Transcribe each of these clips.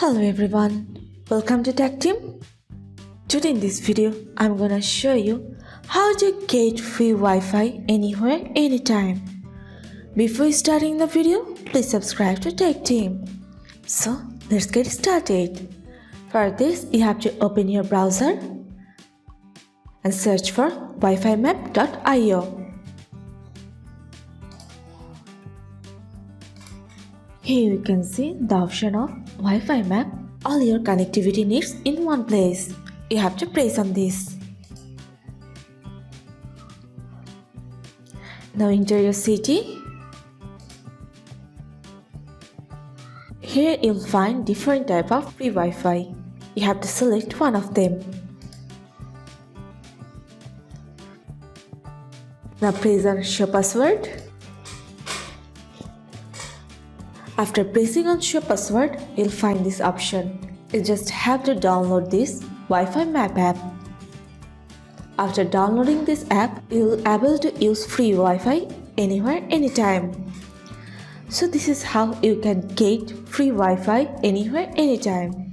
Hello everyone, welcome to Tactim. Today in this video, I'm gonna show you how to get free Wi-Fi anywhere, anytime. Before starting the video, please subscribe to Tactim. So let's get started. For this, you have to open your browser and search for wifimap.io. Here you can see the option of Wi-Fi map, all your connectivity needs in one place. You have to press on this. Now enter your city. Here you'll find different type of free Wi-Fi. You have to select one of them. Now press on show password. After pressing on show password, you'll find this option. You just have to download this Wi-Fi map app. After downloading this app, you'll be able to use free Wi-Fi anywhere, anytime. So this is how you can get free Wi-Fi anywhere, anytime.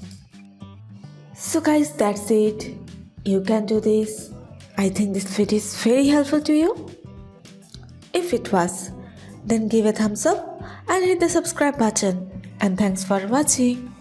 So guys, that's it. You can do this. I think this video is very helpful to you. If it was, then give a thumbs up and hit the subscribe button. And thanks for watching.